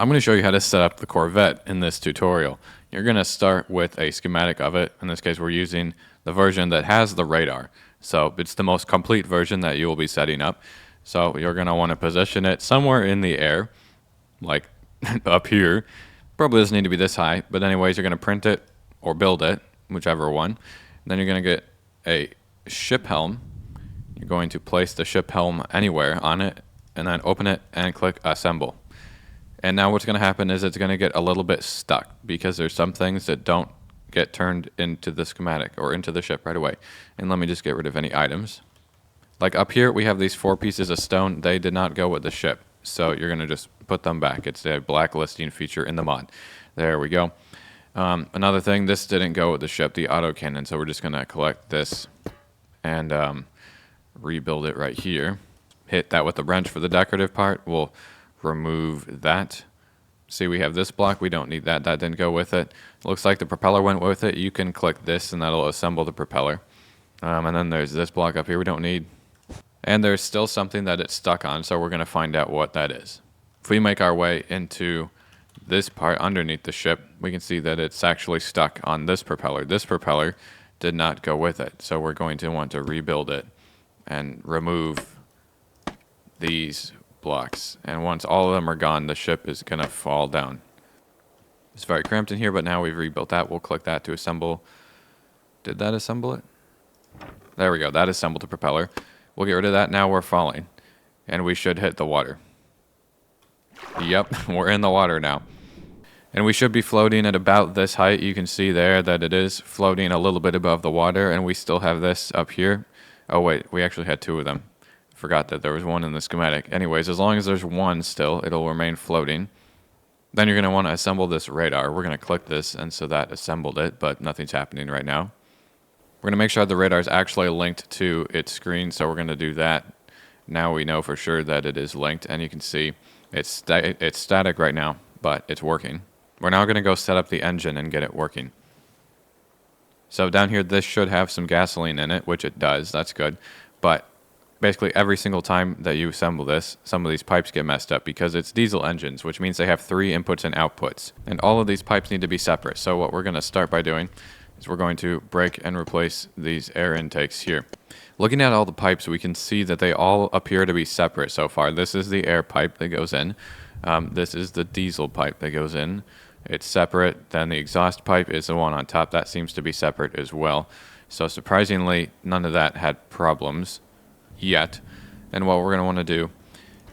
I'm going to show you how to set up the Corvette in this tutorial. You're going to start with a schematic of it. In this case, we're using the version that has the radar. So it's the most complete version that you will be setting up. So you're going to want to position it somewhere in the air, like up here. Probably doesn't need to be this high, but anyways, you're going to print it or build it, whichever one. Then you're going to get a ship helm. You're going to place the ship helm anywhere on it, and then open it and click assemble. And now what's going to happen is it's going to get a little bit stuck because there's some things that don't get turned into the schematic or into the ship right away. And let me just get rid of any items. Like up here, we have these 4 pieces of stone. They did not go with the ship. So you're going to just put them back. It's a blacklisting feature in the mod. There we go. Another thing, this didn't go with the ship, the autocannon. So we're just going to collect this and rebuild it right here. Hit that with the wrench for the decorative part. We'll remove that. See, we have this block. We don't need that. That didn't go with it. Looks like the propeller went with it. You can click this and that'll assemble the propeller. And then there's this block up here we don't need. And there's still something that it's stuck on, so we're going to find out what that is. If we make our way into this part underneath the ship, we can see that it's actually stuck on this propeller. This propeller did not go with it, so we're going to want to rebuild it and remove these blocks. And once all of them are gone, the ship is going to fall down. It's very cramped in here, but now we've rebuilt that. We'll click that to assemble. Did that assemble it? There we go. That assembled the propeller. We'll get rid of that. Now we're falling. And we should hit the water. Yep, we're in the water now. And we should be floating at about this height. You can see there that it is floating a little bit above the water. And we still have this up here. Oh, wait. We actually had 2 of them. Forgot that there was 1 in the schematic. Anyways, as long as there's 1 still, it'll remain floating. Then you're going to want to assemble this radar. We're going to click this, and so that assembled it, but nothing's happening right now. We're going to make sure the radar is actually linked to its screen, so we're going to do that. Now we know for sure that it is linked, and you can see it's static right now, but it's working. We're now going to go set up the engine and get it working. So down here, this should have some gasoline in it, which it does. That's good. But basically every single time that you assemble this, some of these pipes get messed up because it's diesel engines, which means they have 3 inputs and outputs. And all of these pipes need to be separate. So what we're going to start by doing is we're going to break and replace these air intakes here. Looking at all the pipes, we can see that they all appear to be separate so far. This is the air pipe that goes in. This is the diesel pipe that goes in. It's separate. Then the exhaust pipe is the one on top. That seems to be separate as well. So surprisingly, none of that had problems yet. And what we're going to want to do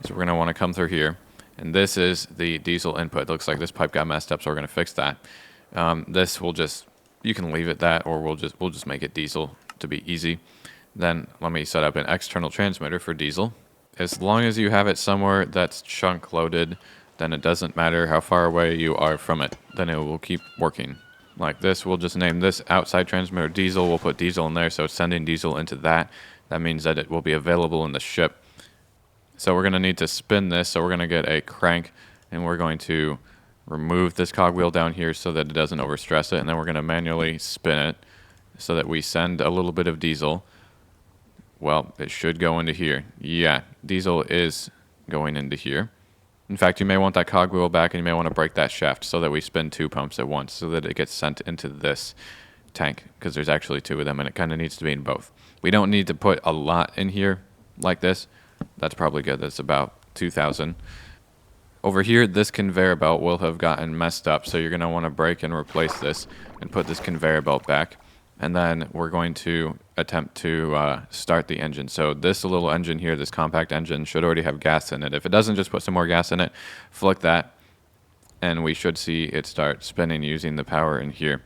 is we're going to want to come through here. And this is the diesel input. It looks like this pipe got messed up, so we're going to fix that. This will just... You can leave it that, or we'll just make it diesel to be easy. Then let me set up an external transmitter for diesel. As long as you have it somewhere that's chunk loaded, then it doesn't matter how far away you are from it. Then it will keep working. Like this, we'll just name this outside transmitter diesel. We'll put diesel in there, so it's sending diesel into that. That means that it will be available in the ship. So we're going to need to spin this, so we're going to get a crank, and we're going to remove this cogwheel down here so that it doesn't overstress it, and then we're going to manually spin it so that we send a little bit of diesel. Well, it should go into here. Yeah, diesel is going into here. In fact, you may want that cogwheel back, and you may want to break that shaft so that we spin 2 pumps at once so that it gets sent into this tank, because there's actually 2 of them, and it kind of needs to be in both. We don't need to put a lot in here like this. That's probably good. That's about 2,000. Over here, this conveyor belt will have gotten messed up, so you're going to want to break and replace this and put this conveyor belt back. And then we're going to attempt to start the engine. So this little engine here, this compact engine, should already have gas in it. If it doesn't, just put some more gas in it, flick that, and we should see it start spinning using the power in here.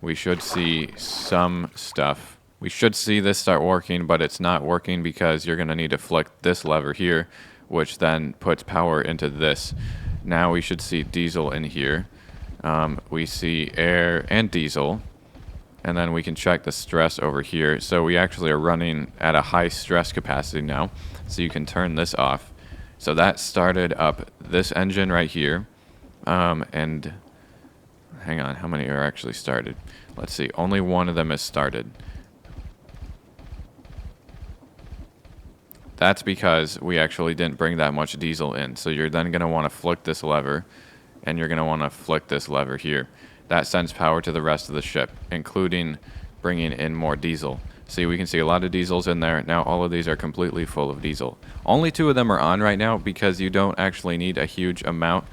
We should see some stuff. We should see this start working, but it's not working because you're going to need to flick this lever here, which then puts power into this. Now we should see diesel in here. We see air and diesel. And then we can check the stress over here. So we actually are running at a high stress capacity now. So you can turn this off. So that started up this engine right here. And hang on, how many are actually started? Let's see, only 1 of them is started. That's because we actually didn't bring that much diesel in. So you're then going to want to flick this lever and you're going to want to flick this lever here. That sends power to the rest of the ship, including bringing in more diesel. See, we can see a lot of diesels in there. Now all of these are completely full of diesel. Only 2 of them are on right now because you don't actually need a huge amount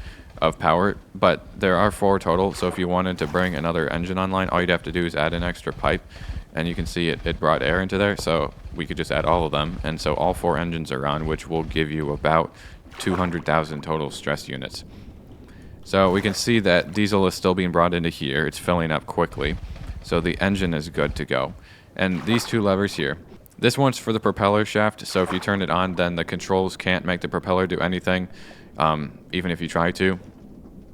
of power, but there are 4 total. So if you wanted to bring another engine online, all you'd have to do is add an extra pipe, and you can see it brought air into there. So we could just add all of them, and so all 4 engines are on, which will give you about 200,000 total stress units. So we can see that diesel is still being brought into here. It's filling up quickly, so the engine is good to go. And these 2 levers here, this one's for the propeller shaft, so if you turn it on, then the controls can't make the propeller do anything, even if you try to.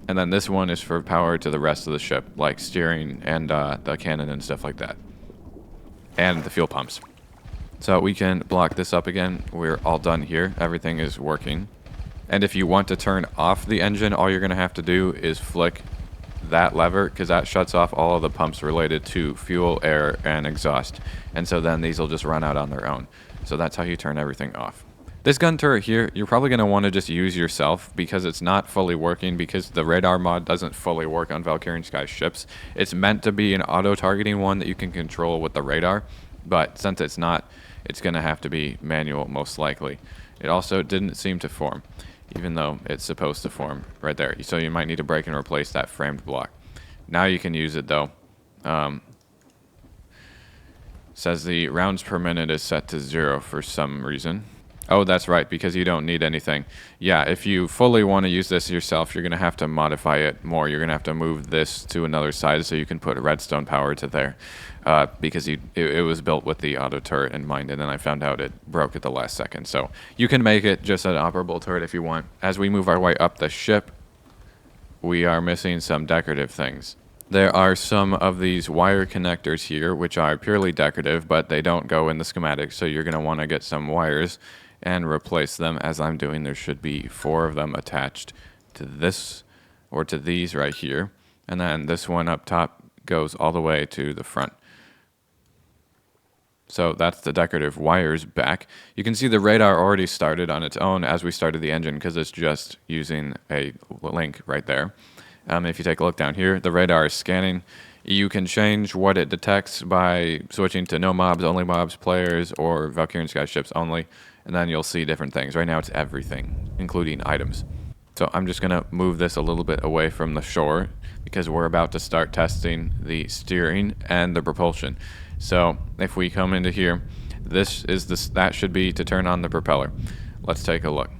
And then this one is for power to the rest of the ship, like steering and the cannon and stuff like that. And the fuel pumps. So we can block this up again. We're all done here. Everything is working. And if you want to turn off the engine, all you're going to have to do is flick that lever, because that shuts off all of the pumps related to fuel, air, and exhaust. And so then these will just run out on their own. So that's how you turn everything off. This gun turret here, you're probably going to want to just use yourself because it's not fully working, because the radar mod doesn't fully work on Valkyrian Sky ships. It's meant to be an auto-targeting one that you can control with the radar, but since it's not, it's going to have to be manual most likely. It also didn't seem to form, even though it's supposed to form right there. So you might need to break and replace that framed block. Now you can use it though. Says the rounds per minute is set to 0 for some reason. Oh, that's right, because you don't need anything. Yeah, if you fully want to use this yourself, you're going to have to modify it more. You're going to have to move this to another side so you can put redstone power to there. Because it was built with the auto turret in mind, and then I found out it broke at the last second. So you can make it just an operable turret if you want. As we move our way up the ship, we are missing some decorative things. There are some of these wire connectors here, which are purely decorative, but they don't go in the schematic, so you're going to want to get some wires and replace them. As I'm doing, there should be 4 of them attached to this, or to these right here, and then this one up top goes all the way to the front. So that's the decorative wires back. You can see the radar already started on its own as we started the engine, because it's just using a link right there. If you take a look down here, the radar is scanning. You can change what it detects by switching to no mobs, only mobs, players, or Valkyrian Sky ships only, and then you'll see different things. Right now it's everything, including items. So I'm just going to move this a little bit away from the shore, because we're about to start testing the steering and the propulsion. So if we come into here, that should be to turn on the propeller. Let's take a look.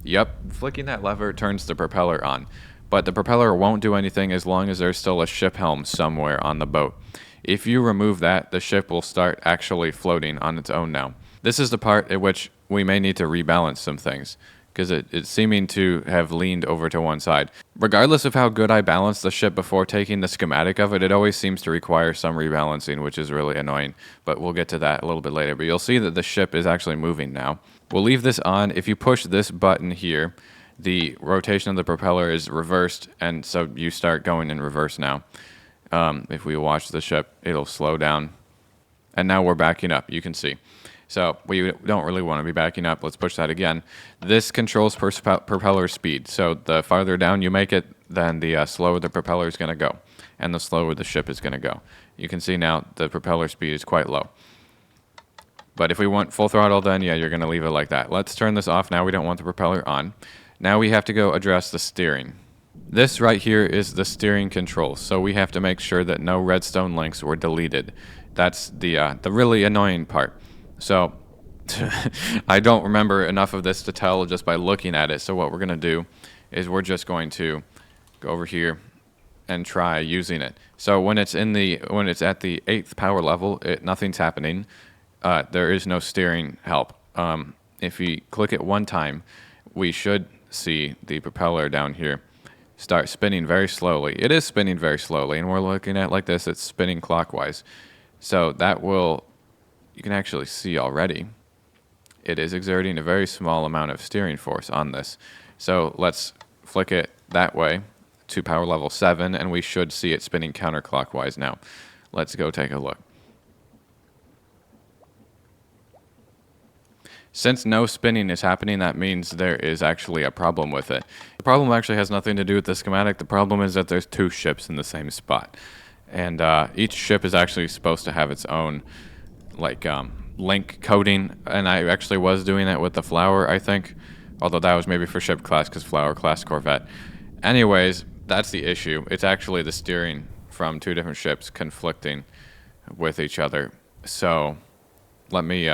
Yep, flicking that lever turns the propeller on. But the propeller won't do anything as long as there's still a ship helm somewhere on the boat. If you remove that, the ship will start actually floating on its own now. This is the part at which we may need to rebalance some things, because it's seeming to have leaned over to one side. Regardless of how good I balance the ship before taking the schematic of it, it always seems to require some rebalancing, which is really annoying. But we'll get to that a little bit later. But you'll see that the ship is actually moving now. We'll leave this on. If you push this button here, the rotation of the propeller is reversed, and so you start going in reverse now. If we watch the ship, it'll slow down. And now we're backing up, you can see. So we don't really want to be backing up. Let's push that again. This controls propeller speed. So the farther down you make it, then the slower the propeller is going to go, and the slower the ship is going to go. You can see now the propeller speed is quite low. But if we want full throttle, then yeah, you're going to leave it like that. Let's turn this off now. We don't want the propeller on. Now we have to go address the steering. This right here is the steering controls, so we have to make sure that no redstone links were deleted. That's the really annoying part. So I don't remember enough of this to tell just by looking at it, so what we're going to do is we're just going to go over here and try using it. So when it's at the 8th power level, nothing's happening. There is no steering help. If we click it one time, we should see the propeller down here start spinning very slowly. It is spinning very slowly, and we're looking at it like this. It's spinning clockwise. So you can actually see already, it is exerting a very small amount of steering force on this. So let's flick it that way to power level 7, and we should see it spinning counterclockwise now. Let's go take a look. Since no spinning is happening, that means there is actually a problem with it. The problem actually has nothing to do with the schematic. The problem is that there's two ships in the same spot. And each ship is actually supposed to have its own, like, link coding. And I actually was doing it with the Flower, I think. Although that was maybe for ship class, because Flower class Corvette. Anyways, that's the issue. It's actually the steering from two different ships conflicting with each other. So let me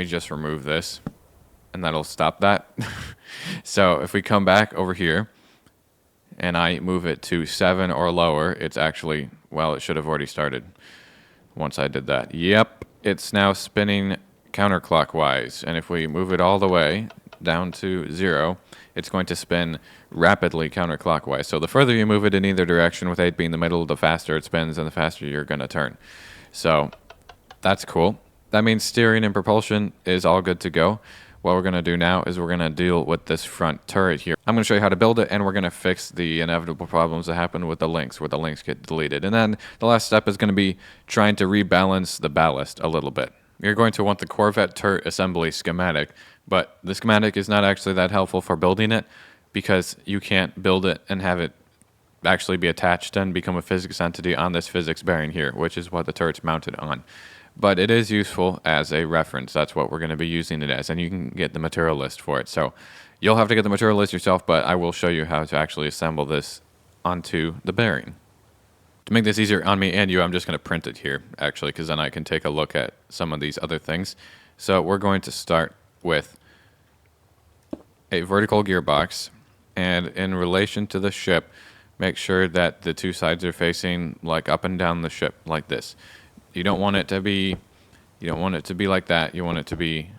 just remove this, and that'll stop that. So if we come back over here, and I move it to 7 or lower, it's actually, well, it should have already started once I did that. Yep, it's now spinning counterclockwise, and if we move it all the way down to 0, it's going to spin rapidly counterclockwise. So the further you move it in either direction, with 8 being the middle, the faster it spins and the faster you're going to turn. So that's cool. That means steering and propulsion is all good to go. What we're going to do now is we're going to deal with this front turret here. I'm going to show you how to build it, and we're going to fix the inevitable problems that happen with the links, where the links get deleted. And then the last step is going to be trying to rebalance the ballast a little bit. You're going to want the Corvette turret assembly schematic, but the schematic is not actually that helpful for building it, because you can't build it and have it actually be attached and become a physics entity on this physics bearing here, which is what the turret's mounted on. But it is useful as a reference. That's what we're going to be using it as, and you can get the material list for it. So you'll have to get the material list yourself, but I will show you how to actually assemble this onto the bearing. To make this easier on me and you, I'm just going to print it here, actually, because then I can take a look at some of these other things. So we're going to start with a vertical gearbox, and in relation to the ship, make sure that the two sides are facing like up and down the ship, like this. You don't want it to be like that. You want it to be,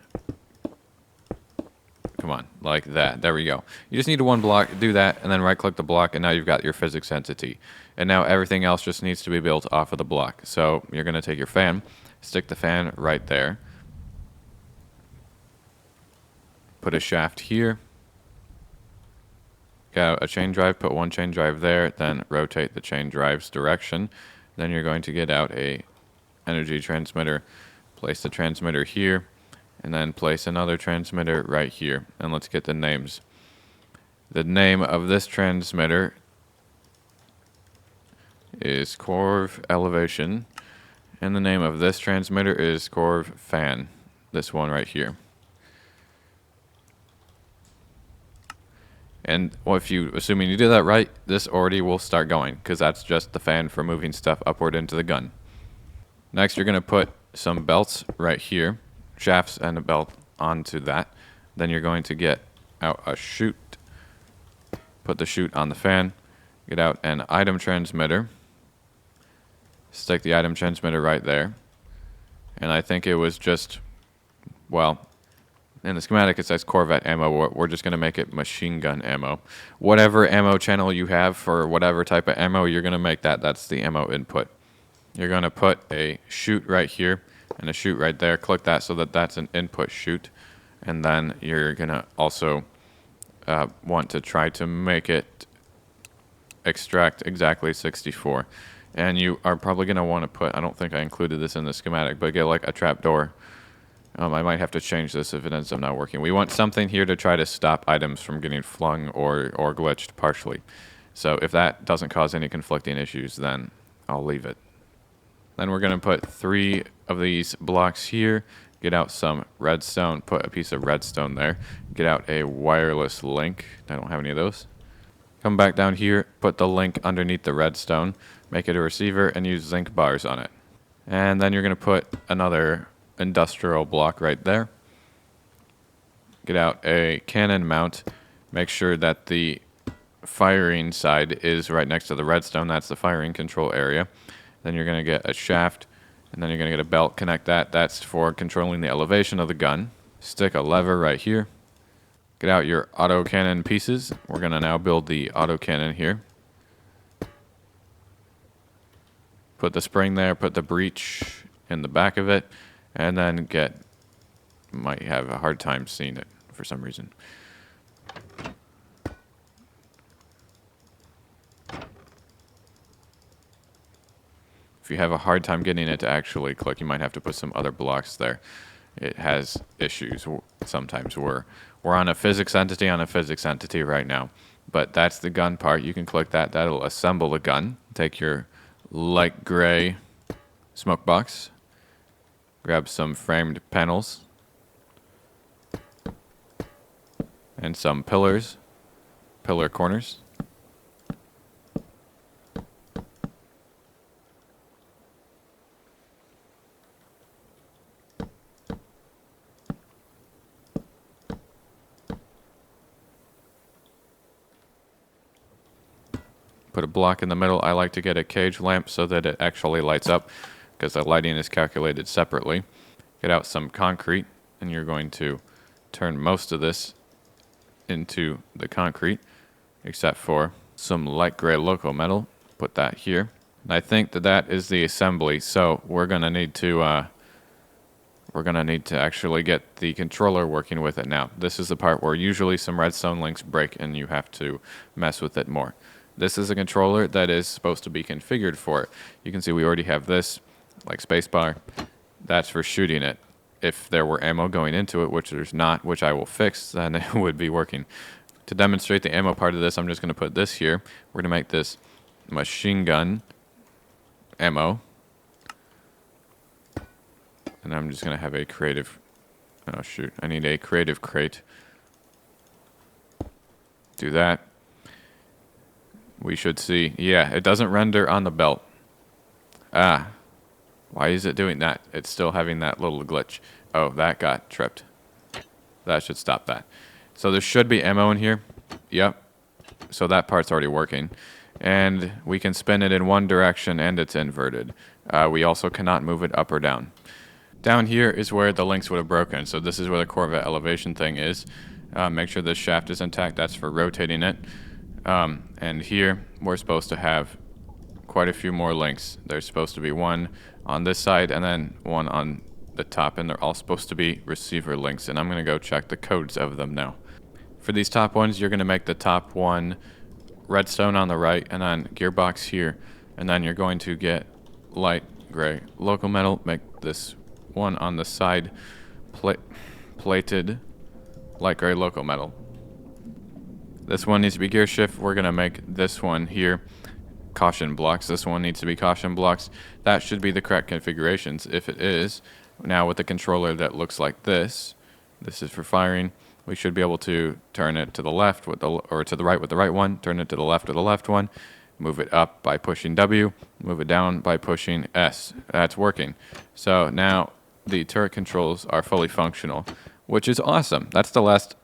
come on, like that. There we go. You just need one block, do that, and then right click the block, and now you've got your physics entity. And now everything else just needs to be built off of the block. So you're going to take your fan, stick the fan right there, put a shaft here, got a chain drive, put one chain drive there, then rotate the chain drive's direction. Then you're going to get out a energy transmitter, place the transmitter here, and then place another transmitter right here. And let's get the names. The name of this transmitter is Corv Elevation, and the name of this transmitter is Corv Fan, this one right here. And if you, assuming you did that right, this already will start going, because that's just the fan for moving stuff upward into the gun. Next, you're going to put some belts right here, shafts and a belt onto that. Then you're going to get out a chute, put the chute on the fan, get out an item transmitter, stick the item transmitter right there. And I think it was just, well, in the schematic it says Corvette ammo. We're just going to make it machine gun ammo. Whatever ammo channel you have for whatever type of ammo, you're going to make that. That's the ammo input. You're going to put a chute right here and a chute right there. Click that so that that's an input chute. And then you're going to also want to try to make it extract exactly 64. And you are probably going to want to put, I don't think I included this in the schematic, but get like a trap door. I might have to change this if it ends up not working. We want something here to try to stop items from getting flung or glitched partially. So if that doesn't cause any conflicting issues, then I'll leave it. Then we're going to put 3 of these blocks here, get out some redstone, put a piece of redstone there, get out a wireless link. I don't have any of those. Come back down here, put the link underneath the redstone, make it a receiver, and use zinc bars on it. And then you're going to put another industrial block right there. Get out a cannon mount, make sure that the firing side is right next to the redstone. That's the firing control area. Then you're going to get a shaft, and then you're going to get a belt, connect that. That's for controlling the elevation of the gun. Stick a lever right here. Get out your autocannon pieces. We're going to now build the autocannon here. Put the spring there, put the breech in the back of it, and then might have a hard time seeing it for some reason. If you have a hard time getting it to actually click, you might have to put some other blocks there. it has issues. Sometimes we're on a physics entity right now. But that's the gun part. You can click that. That'll assemble the gun. Take your light gray smoke box. Grab some framed panels. And some pillar corners. Put a block in the middle. I like to get a cage lamp so that it actually lights up, because the lighting is calculated separately. Get out some concrete, and you're going to turn most of this into the concrete, except for some light gray loco metal. Put that here. And I think that is the assembly. So we're gonna need to actually get the controller working with it now. This is the part where usually some redstone links break and you have to mess with it more. This is a controller that is supposed to be configured for it. You can see we already have this, like spacebar. That's for shooting it. If there were ammo going into it, which there's not, which I will fix, then it would be working. To demonstrate the ammo part of this, I'm just going to put this here. We're going to make this machine gun ammo. And I'm just going to have a creative... Oh, shoot. I need a creative crate. Do that. We should see... Yeah, it doesn't render on the belt. Ah. Why is it doing that? It's still having that little glitch. Oh, that got tripped. That should stop that. So there should be ammo in here. Yep. So that part's already working. And we can spin it in one direction and it's inverted. We also cannot move it up or down. Down here is where the links would have broken. So this is where the Corvette elevation thing is. Make sure this shaft is intact. That's for rotating it. And here we're supposed to have quite a few more links. There's supposed to be one on this side and then one on the top, and they're all supposed to be receiver links, and I'm going to go check the codes of them now. For these top ones, you're going to make the top one redstone on the right and then gearbox here, and then you're going to get light gray local metal, make this one on the side plated light gray local metal. This one needs to be gear shift. We're going to make this one here caution blocks. This one needs to be caution blocks. That should be the correct configurations. If it is, now with the controller that looks like this is for firing. We should be able to turn it to the left with or to the right with the right one, turn it to the left with the left one, move it up by pushing W, move it down by pushing S. That's working. So now the turret controls are fully functional, which is awesome. That's the last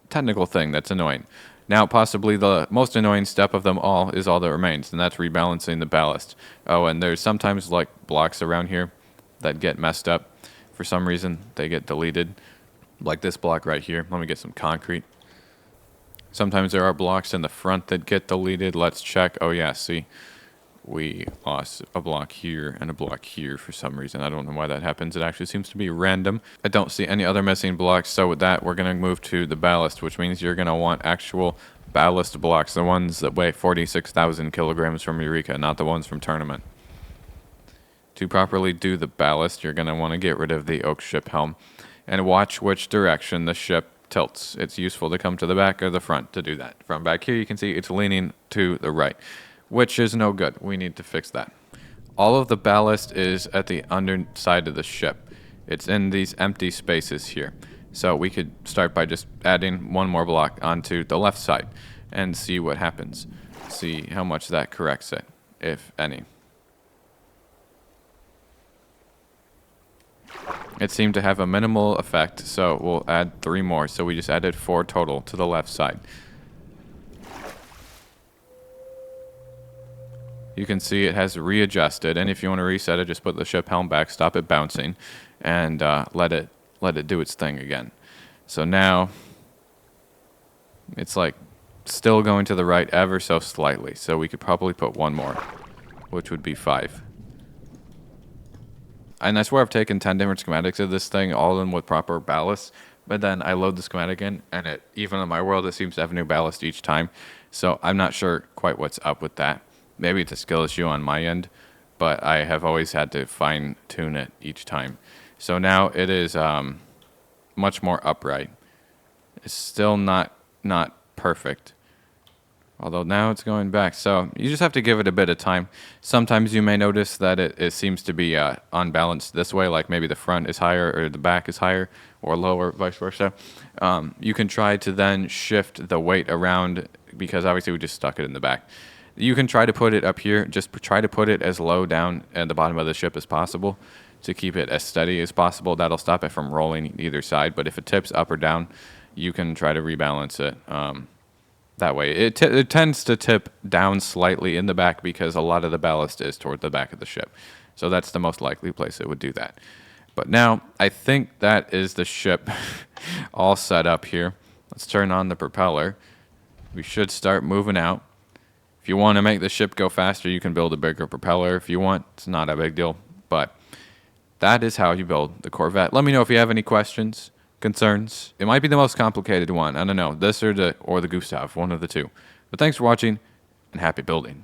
technical thing that's annoying. Now, possibly the most annoying step of them all is all that remains, and that's rebalancing the ballast. Oh, and there's sometimes like blocks around here that get messed up. For some reason, they get deleted. Like this block right here. Let me get some concrete. Sometimes there are blocks in the front that get deleted. Let's check. Oh, yeah, see. We lost a block here and a block here for some reason. I don't know why that happens. It actually seems to be random. I don't see any other missing blocks. So with that, we're going to move to the ballast, which means you're going to want actual ballast blocks, the ones that weigh 46,000 kilograms from Eureka, not the ones from Tournament. To properly do the ballast, you're going to want to get rid of the oak ship helm and watch which direction the ship tilts. It's useful to come to the back or the front to do that. From back here, you can see it's leaning to the right, which is no good. We need to fix that. All of the ballast is at the underside of the ship. It's in these empty spaces here. So we could start by just adding one more block onto the left side and see what happens. See how much that corrects it, if any. It seemed to have a minimal effect, so we'll add 3 more. So we just added 4 total to the left side. You can see it has readjusted, and if you want to reset it, just put the ship helm back, stop it bouncing, and let it do its thing again. So now it's like still going to the right ever so slightly. So we could probably put 1 more, which would be 5. And I swear I've taken 10 different schematics of this thing, all of them with proper ballast. But then I load the schematic in, and even in my world, it seems to have new ballast each time. So I'm not sure quite what's up with that. Maybe it's a skill issue on my end, but I have always had to fine-tune it each time. So now it is much more upright. It's still not perfect. Although now it's going back. So you just have to give it a bit of time. Sometimes you may notice that it seems to be unbalanced this way, like maybe the front is higher or the back is higher or lower, vice versa. You can try to then shift the weight around because obviously we just stuck it in the back. You can try to put it up here. Just try to put it as low down at the bottom of the ship as possible to keep it as steady as possible. That'll stop it from rolling either side. But if it tips up or down, you can try to rebalance it. That way, it tends to tip down slightly in the back because a lot of the ballast is toward the back of the ship. So that's the most likely place it would do that. But now, I think that is the ship all set up here. Let's turn on the propeller. We should start moving out. If you want to make the ship go faster, you can build a bigger propeller. If you want, it's not a big deal. But that is how you build the Corvette. Let me know if you have any questions. Concerns. It might be the most complicated one. I don't know. This or the Gustav, one of the two. But thanks for watching, and happy building.